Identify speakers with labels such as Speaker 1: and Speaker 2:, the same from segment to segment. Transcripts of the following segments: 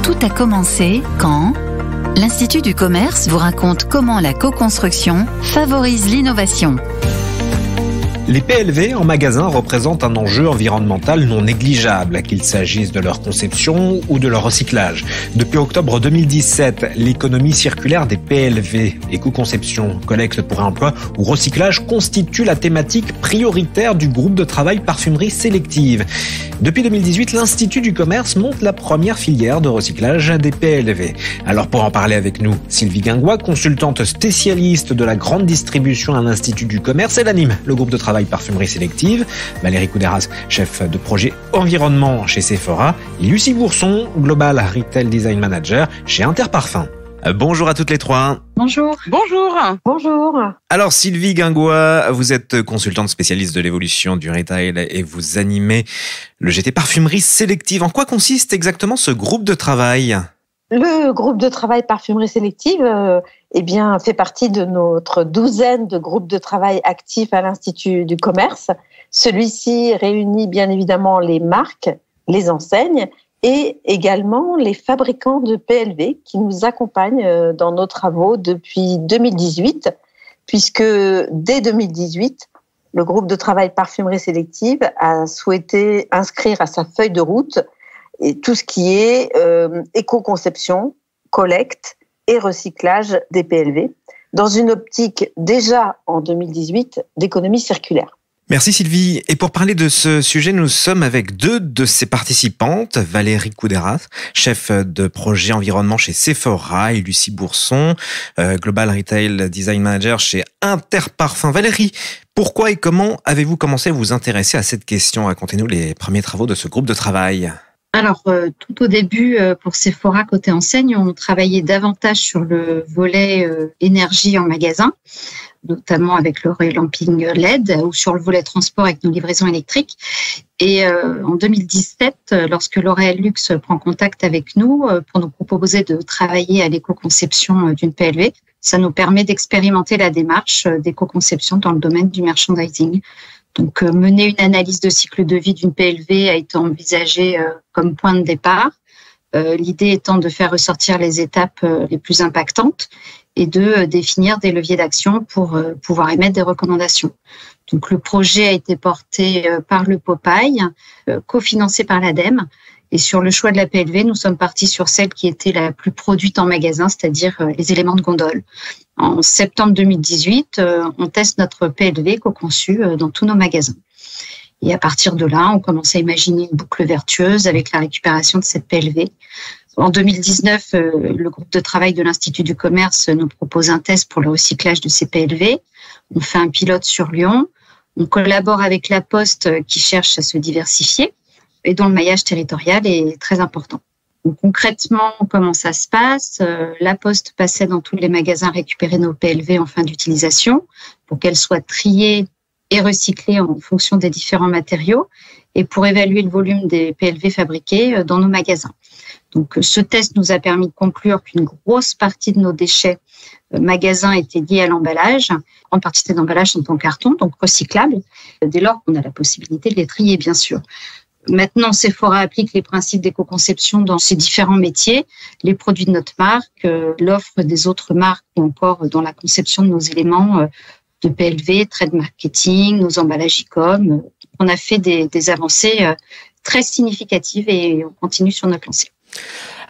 Speaker 1: Tout a commencé quand l'Institut du commerce vous raconte comment la co-construction favorise l'innovation.
Speaker 2: Les PLV en magasin représentent un enjeu environnemental non négligeable, qu'il s'agisse de leur conception ou de leur recyclage. Depuis octobre 2017, l'économie circulaire des PLV, éco-conception, collecte pour réemploi ou recyclage constitue la thématique prioritaire du groupe de travail parfumerie sélective. Depuis 2018, l'Institut du commerce monte la première filière de recyclage des PLV. Alors pour en parler avec nous, Sylvie Guingois, consultante spécialiste de la grande distribution à l'Institut du commerce, elle anime le groupe de travail parfumerie sélective. Valérie Couderas, chef de projet environnement chez Sephora. Et Lucie Bourson, Global Retail Design Manager chez Interparfums. Bonjour à toutes les trois.
Speaker 3: Bonjour.
Speaker 4: Bonjour.
Speaker 3: Bonjour.
Speaker 2: Alors Sylvie Guingois, vous êtes consultante spécialiste de l'évolution du retail et vous animez le GT Parfumerie Sélective. En quoi consiste exactement ce groupe de travail ?
Speaker 3: Le groupe de travail parfumerie sélective fait partie de notre douzaine de groupes de travail actifs à l'Institut du commerce. Celui-ci réunit bien évidemment les marques, les enseignes et également les fabricants de PLV qui nous accompagnent dans nos travaux depuis 2018, puisque dès 2018, le groupe de travail parfumerie sélective a souhaité inscrire à sa feuille de route et tout ce qui est éco-conception, collecte et recyclage des PLV, dans une optique déjà en 2018 d'économie circulaire.
Speaker 2: Merci Sylvie. Et pour parler de ce sujet, nous sommes avec deux de ses participantes, Valérie Couderas, chef de projet environnement chez Sephora, et Lucie Bourson, Global Retail Design Manager chez Interparfums. Valérie, pourquoi et comment avez-vous commencé à vous intéresser à cette question ? Racontez-nous les premiers travaux de ce groupe de travail.
Speaker 4: Alors, tout au début, pour Sephora, côté enseigne, on travaillait davantage sur le volet énergie en magasin, notamment avec le relamping LED, ou sur le volet transport avec nos livraisons électriques. Et en 2017, lorsque L'Oréal Luxe prend contact avec nous pour nous proposer de travailler à l'éco-conception d'une PLV, ça nous permet d'expérimenter la démarche d'éco-conception dans le domaine du merchandising. Donc, mener une analyse de cycle de vie d'une PLV a été envisagée comme point de départ. L'idée étant de faire ressortir les étapes les plus impactantes et de définir des leviers d'action pour pouvoir émettre des recommandations. Donc, le projet a été porté par le Popeye, cofinancé par l'ADEME. Et sur le choix de la PLV, nous sommes partis sur celle qui était la plus produite en magasin, c'est-à-dire les éléments de gondole. En septembre 2018, on teste notre PLV co-conçu dans tous nos magasins. Et à partir de là, on commence à imaginer une boucle vertueuse avec la récupération de cette PLV. En 2019, le groupe de travail de l'Institut du commerce nous propose un test pour le recyclage de ces PLV. On fait un pilote sur Lyon. On collabore avec La Poste qui cherche à se diversifier et dont le maillage territorial est très important. Donc, concrètement, comment ça se passe ? La Poste passait dans tous les magasins récupérer nos PLV en fin d'utilisation pour qu'elles soient triées et recyclées en fonction des différents matériaux et pour évaluer le volume des PLV fabriqués dans nos magasins. Donc, ce test nous a permis de conclure qu'une grosse partie de nos déchets magasins étaient liés à l'emballage. En partie, ces emballages sont en carton, donc recyclables, dès lors qu'on a la possibilité de les trier, bien sûr. Maintenant, Sephora applique les principes d'éco-conception dans ses différents métiers, les produits de notre marque, l'offre des autres marques ou encore dans la conception de nos éléments de PLV, trade marketing, nos emballages e-com. On a fait des avancées très significatives et on continue sur notre lancée.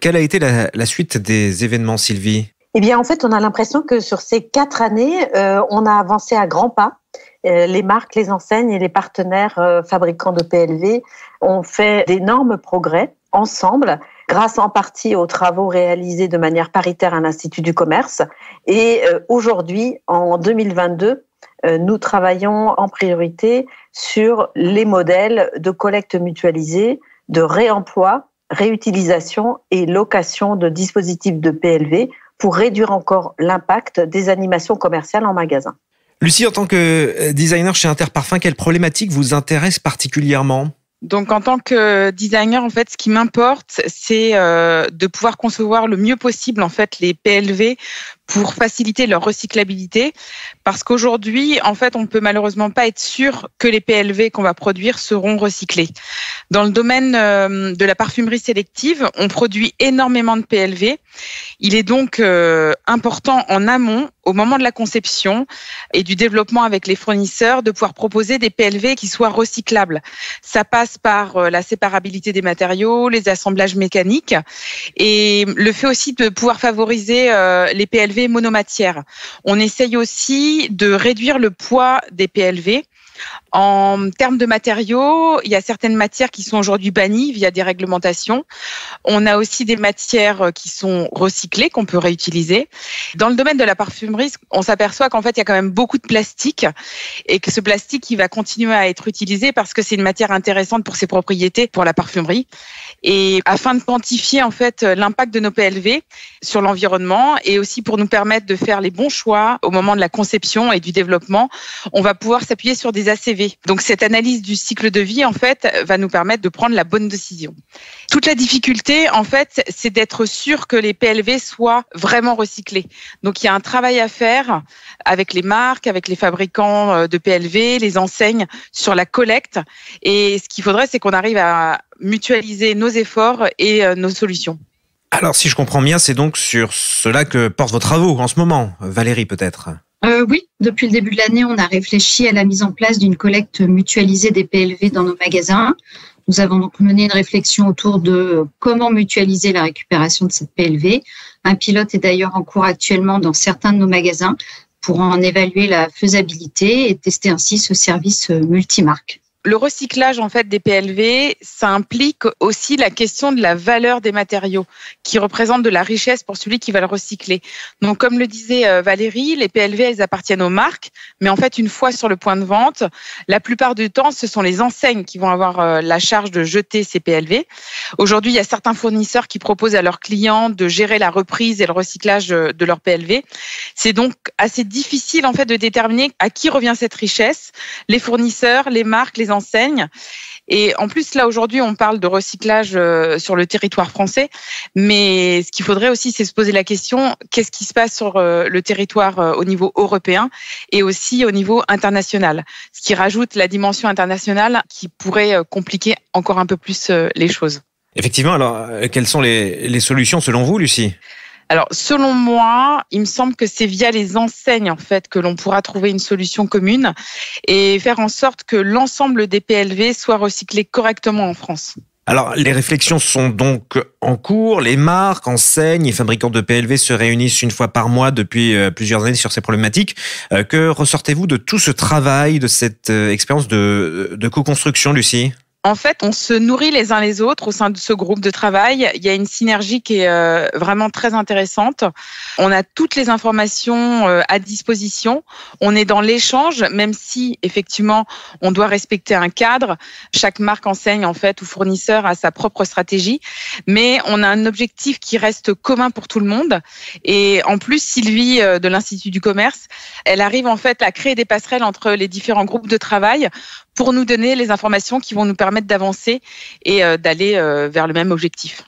Speaker 2: Quelle a été la suite des événements, Sylvie ?
Speaker 3: Eh bien, en fait, on a l'impression que sur ces 4 années, on a avancé à grands pas. Les marques, les enseignes et les partenaires fabricants de PLV ont fait d'énormes progrès ensemble, grâce en partie aux travaux réalisés de manière paritaire à l'Institut du commerce. Et aujourd'hui, en 2022, nous travaillons en priorité sur les modèles de collecte mutualisée, de réemploi, réutilisation et location de dispositifs de PLV pour réduire encore l'impact des animations commerciales en magasin.
Speaker 2: Lucie, en tant que designer chez Interparfums, quelle problématique vous intéresse particulièrement ?
Speaker 5: Donc, en tant que designer, en fait, ce qui m'importe, c'est de pouvoir concevoir le mieux possible, en fait, les PLV pour faciliter leur recyclabilité, parce qu'aujourd'hui, en fait, on peut malheureusement pas être sûr que les PLV qu'on va produire seront recyclés. Dans le domaine de la parfumerie sélective, on produit énormément de PLV. Il est donc important en amont, au moment de la conception et du développement avec les fournisseurs, de pouvoir proposer des PLV qui soient recyclables. Ça passe par la séparabilité des matériaux, les assemblages mécaniques et le fait aussi de pouvoir favoriser les PLV monomatières. On essaye aussi de réduire le poids des PLV. En termes de matériaux, il y a certaines matières qui sont aujourd'hui bannies via des réglementations. On a aussi des matières qui sont recyclées, qu'on peut réutiliser. Dans le domaine de la parfumerie, on s'aperçoit qu'en fait, il y a quand même beaucoup de plastique et que ce plastique, il va continuer à être utilisé parce que c'est une matière intéressante pour ses propriétés pour la parfumerie. Et afin de quantifier en fait l'impact de nos PLV sur l'environnement et aussi pour nous permettre de faire les bons choix au moment de la conception et du développement, on va pouvoir s'appuyer sur des ACV. Donc cette analyse du cycle de vie en fait va nous permettre de prendre la bonne décision. Toute la difficulté en fait, c'est d'être sûr que les PLV soient vraiment recyclés. Donc il y a un travail à faire avec les marques, avec les fabricants de PLV, les enseignes sur la collecte. Et ce qu'il faudrait, c'est qu'on arrive à mutualiser nos efforts et nos solutions.
Speaker 2: Alors, si je comprends bien, c'est donc sur cela que portent vos travaux en ce moment. Valérie, peut-être ?
Speaker 4: Oui, depuis le début de l'année, on a réfléchi à la mise en place d'une collecte mutualisée des PLV dans nos magasins. Nous avons donc mené une réflexion autour de comment mutualiser la récupération de cette PLV. Un pilote est d'ailleurs en cours actuellement dans certains de nos magasins pour en évaluer la faisabilité et tester ainsi ce service multimarque.
Speaker 5: Le recyclage en fait des PLV, ça implique aussi la question de la valeur des matériaux qui représente de la richesse pour celui qui va le recycler. Donc comme le disait Valérie, les PLV elles appartiennent aux marques, mais en fait une fois sur le point de vente, la plupart du temps ce sont les enseignes qui vont avoir la charge de jeter ces PLV. Aujourd'hui, il y a certains fournisseurs qui proposent à leurs clients de gérer la reprise et le recyclage de leurs PLV. C'est donc assez difficile en fait de déterminer à qui revient cette richesse, les fournisseurs, les marques, les enseignes. Et en plus, là, aujourd'hui, on parle de recyclage sur le territoire français. Mais ce qu'il faudrait aussi, c'est se poser la question, qu'est-ce qui se passe sur le territoire au niveau européen et aussi au niveau international? Ce qui rajoute la dimension internationale qui pourrait compliquer encore un peu plus les choses.
Speaker 2: Effectivement. Alors, quelles sont les solutions selon vous, Lucie ?
Speaker 5: Alors, selon moi, il me semble que c'est via les enseignes, en fait, que l'on pourra trouver une solution commune et faire en sorte que l'ensemble des PLV soient recyclés correctement en France.
Speaker 2: Alors, les réflexions sont donc en cours. Les marques, enseignes et fabricants de PLV se réunissent une fois par mois depuis plusieurs années sur ces problématiques. Que ressortez-vous de tout ce travail, de cette expérience de co-construction, Lucie ?
Speaker 5: En fait, on se nourrit les uns les autres au sein de ce groupe de travail. Il y a une synergie qui est vraiment très intéressante. On a toutes les informations à disposition. On est dans l'échange, même si effectivement on doit respecter un cadre. Chaque marque, enseigne en fait ou fournisseur a sa propre stratégie, mais on a un objectif qui reste commun pour tout le monde. Et en plus, Sylvie de l'Institut du Commerce, elle arrive en fait à créer des passerelles entre les différents groupes de travail pour nous donner les informations qui vont nous permettre d'avancer et d'aller vers le même objectif.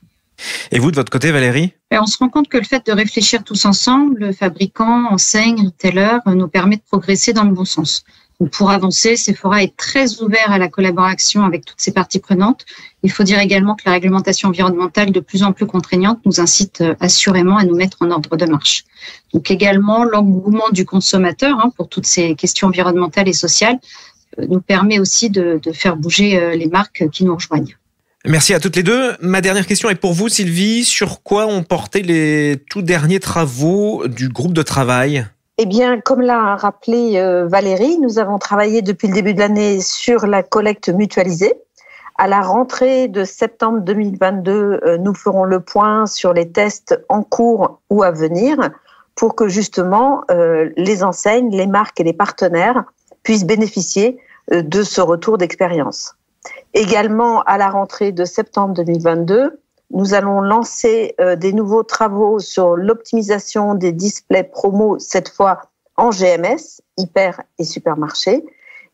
Speaker 2: Et vous, de votre côté, Valérie ?
Speaker 4: On se rend compte que le fait de réfléchir tous ensemble, fabricants, enseignes, retailers, nous permet de progresser dans le bon sens. Donc pour avancer, Sephora est très ouvert à la collaboration avec toutes ces parties prenantes. Il faut dire également que la réglementation environnementale de plus en plus contraignante nous incite assurément à nous mettre en ordre de marche. Donc également, l'engouement du consommateur pour toutes ces questions environnementales et sociales nous permet aussi de faire bouger les marques qui nous rejoignent.
Speaker 2: Merci à toutes les deux. Ma dernière question est pour vous, Sylvie. Sur quoi ont porté les tout derniers travaux du groupe de travail ?
Speaker 3: Eh bien, comme l'a rappelé Valérie, nous avons travaillé depuis le début de l'année sur la collecte mutualisée. À la rentrée de septembre 2022, nous ferons le point sur les tests en cours ou à venir pour que justement les enseignes, les marques et les partenaires puissent bénéficier de ce retour d'expérience. Également, à la rentrée de septembre 2022, nous allons lancer des nouveaux travaux sur l'optimisation des displays promo, cette fois en GMS, hyper et supermarché.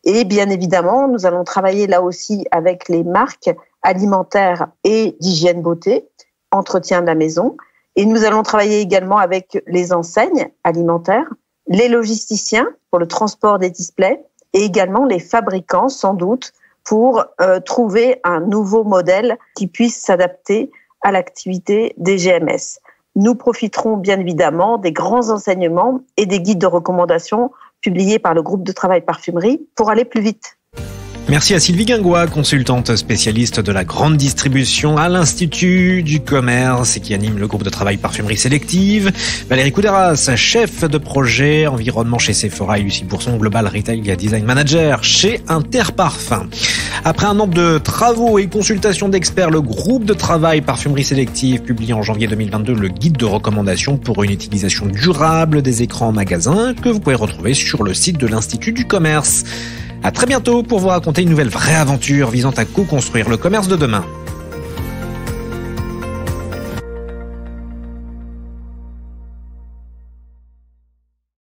Speaker 3: Et bien évidemment, nous allons travailler là aussi avec les marques alimentaires et d'hygiène beauté, entretien de la maison. Et nous allons travailler également avec les enseignes alimentaires, les logisticiens pour le transport des displays et également les fabricants, sans doute, pour trouver un nouveau modèle qui puisse s'adapter à l'activité des GMS. Nous profiterons bien évidemment des grands enseignements et des guides de recommandation publiés par le groupe de travail parfumerie pour aller plus vite.
Speaker 2: Merci à Sylvie Guingois, consultante spécialiste de la grande distribution à l'Institut du commerce et qui anime le groupe de travail parfumerie sélective. Valérie Couderas, chef de projet environnement chez Sephora et Lucie Bourson, Global Retail Design Manager chez Interparfum. Après un an de travaux et consultations d'experts, le groupe de travail parfumerie sélective publie en janvier 2022 le guide de recommandation pour une utilisation durable des écrans en magasin que vous pouvez retrouver sur le site de l'Institut du commerce. À très bientôt pour vous raconter une nouvelle vraie aventure visant à co-construire le commerce de demain.